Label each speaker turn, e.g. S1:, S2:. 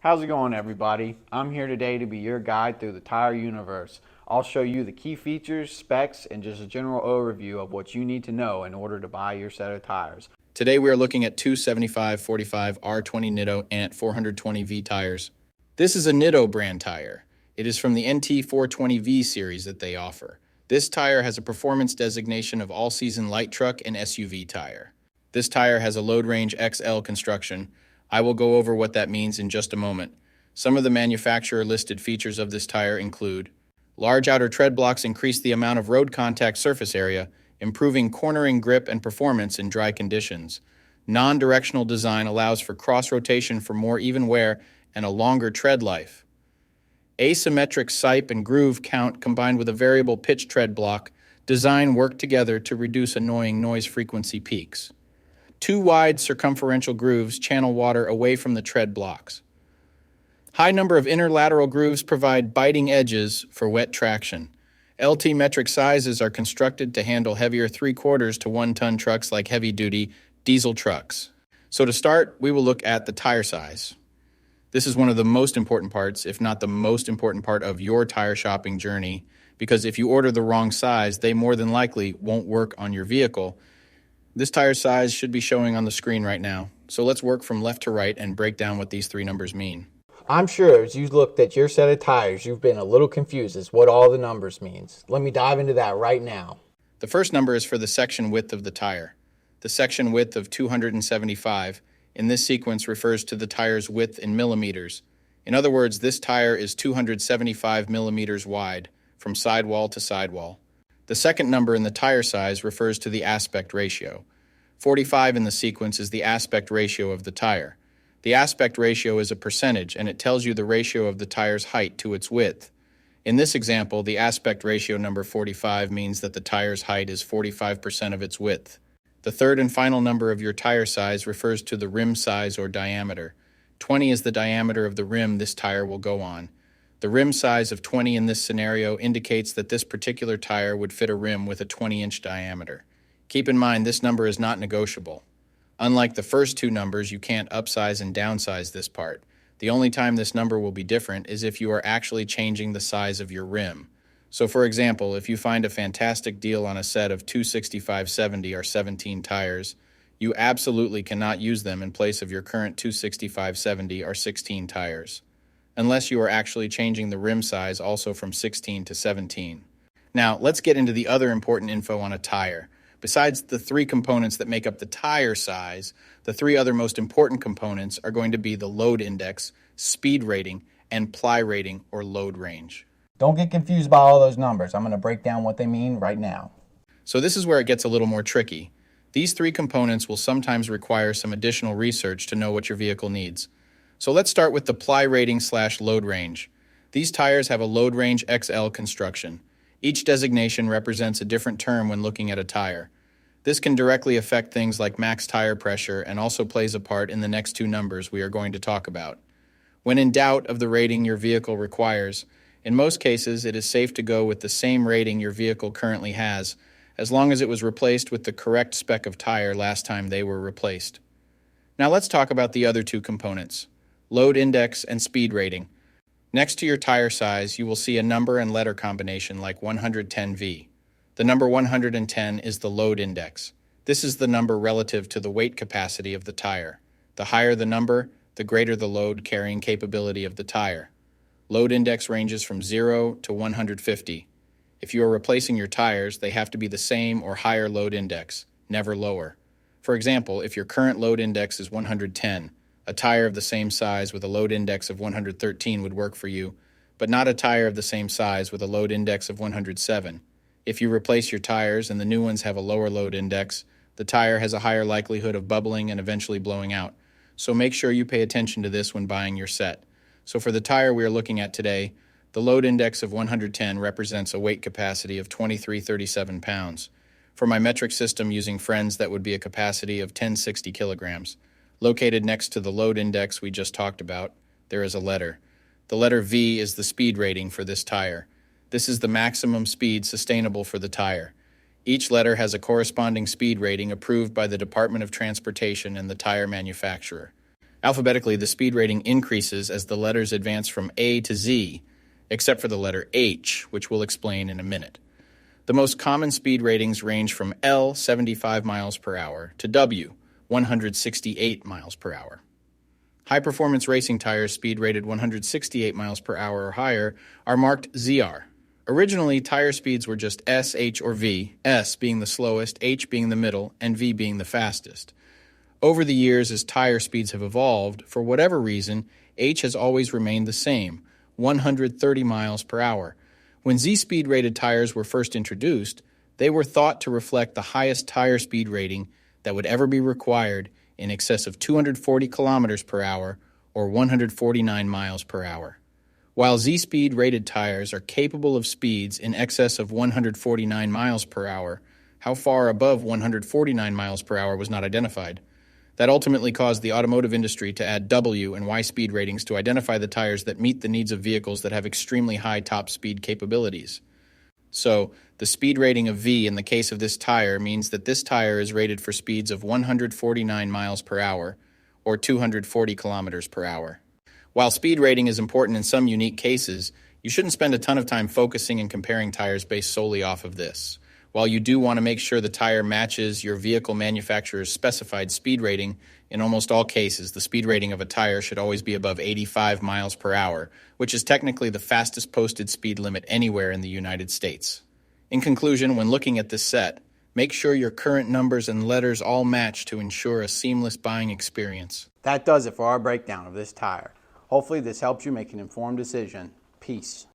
S1: How's it going, everybody? I'm here today to be your guide through the tire universe. I'll show you the key features, specs, and just a general overview of what you need to know in order to buy your set of tires.
S2: Today we are looking at two 75/45 R20 Nitto Ant 420V tires. This is a Nitto brand tire. It is from the NT 420V series that they offer. This tire has a performance designation of all-season light truck and SUV tire. This tire has a load range XL construction. I will go over what that means in just a moment. Some of the manufacturer-listed features of this tire include: large outer tread blocks increase the amount of road contact surface area, improving cornering grip and performance in dry conditions. Non-directional design allows for cross-rotation for more even wear and a longer tread life. Asymmetric sipe and groove count combined with a variable pitch tread block design work together to reduce annoying noise frequency peaks. Two wide circumferential grooves channel water away from the tread blocks. High number of inner lateral grooves provide biting edges for wet traction. LT metric sizes are constructed to handle heavier 3/4 to 1 ton trucks like heavy-duty diesel trucks. So to start, we will look at the tire size. This is one of the most important parts, if not the most important part of your tire shopping journey, because if you order the wrong size, they more than likely won't work on your vehicle. This tire size should be showing on the screen right now. So let's work from left to right and break down what these three numbers mean.
S1: I'm sure as you looked at your set of tires, you've been a little confused as what all the numbers means. Let me dive into that right now.
S2: The first number is for the section width of the tire. The section width of 275 in this sequence refers to the tire's width in millimeters. In other words, this tire is 275 millimeters wide from sidewall to sidewall. The second number in the tire size refers to the aspect ratio. 45 in the sequence is the aspect ratio of the tire. The aspect ratio is a percentage, and it tells you the ratio of the tire's height to its width. In this example, the aspect ratio number 45 means that the tire's height is 45% of its width. The third and final number of your tire size refers to the rim size or diameter. 20 is the diameter of the rim this tire will go on. The rim size of 20 in this scenario indicates that this particular tire would fit a rim with a 20-inch diameter. Keep in mind, this number is not negotiable. Unlike the first two numbers, you can't upsize and downsize this part. The only time this number will be different is if you are actually changing the size of your rim. So for example, if you find a fantastic deal on a set of 265/70 or 17 tires, you absolutely cannot use them in place of your current 265/70 or 16 tires, unless you are actually changing the rim size also from 16 to 17. Now, let's get into the other important info on a tire. Besides the three components that make up the tire size, the three other most important components are going to be the load index, speed rating, and ply rating or load range.
S1: Don't get confused by all those numbers. I'm going to break down what they mean right now.
S2: So this is where it gets a little more tricky. These three components will sometimes require some additional research to know what your vehicle needs. So let's start with the ply rating/load range. These tires have a load range XL construction. Each designation represents a different term when looking at a tire. This can directly affect things like max tire pressure and also plays a part in the next two numbers we are going to talk about. When in doubt of the rating your vehicle requires, in most cases it is safe to go with the same rating your vehicle currently has, as long as it was replaced with the correct spec of tire last time they were replaced. Now let's talk about the other two components: load index and speed rating. Next to your tire size, you will see a number and letter combination like 110V. The number 110 is the load index. This is the number relative to the weight capacity of the tire. The higher the number, the greater the load carrying capability of the tire. Load index ranges from 0 to 150. If you are replacing your tires, they have to be the same or higher load index, never lower. For example, if your current load index is 110, a tire of the same size with a load index of 113 would work for you, but not a tire of the same size with a load index of 107. If you replace your tires and the new ones have a lower load index, the tire has a higher likelihood of bubbling and eventually blowing out. So make sure you pay attention to this when buying your set. So for the tire we are looking at today, the load index of 110 represents a weight capacity of 2337 pounds. For my metric system using friends, that would be a capacity of 1060 kilograms. Located next to the load index we just talked about, there is a letter. The letter V is the speed rating for this tire. This is the maximum speed sustainable for the tire. Each letter has a corresponding speed rating approved by the Department of Transportation and the tire manufacturer. Alphabetically, the speed rating increases as the letters advance from A to Z, except for the letter H, which we'll explain in a minute. The most common speed ratings range from L, 75 miles per hour, to W, 168 miles per hour. High-performance racing tires speed rated 168 miles per hour or higher are marked ZR. Originally, tire speeds were just S, H, or V, S being the slowest, H being the middle, and V being the fastest. Over the years, as tire speeds have evolved, for whatever reason, H has always remained the same, 130 miles per hour. When Z-speed rated tires were first introduced, they were thought to reflect the highest tire speed rating that would ever be required, in excess of 240 kilometers per hour or 149 miles per hour. While Z-speed rated tires are capable of speeds in excess of 149 miles per hour, how far above 149 miles per hour was not identified. That ultimately caused the automotive industry to add W and Y speed ratings to identify the tires that meet the needs of vehicles that have extremely high top speed capabilities. So, the speed rating of V in the case of this tire means that this tire is rated for speeds of 149 miles per hour or 240 kilometers per hour. While speed rating is important in some unique cases, you shouldn't spend a ton of time focusing and comparing tires based solely off of this. While you do want to make sure the tire matches your vehicle manufacturer's specified speed rating, in almost all cases, the speed rating of a tire should always be above 85 miles per hour, which is technically the fastest posted speed limit anywhere in the United States. In conclusion, when looking at this set, make sure your current numbers and letters all match to ensure a seamless buying experience.
S1: That does it for our breakdown of this tire. Hopefully this helps you make an informed decision. Peace.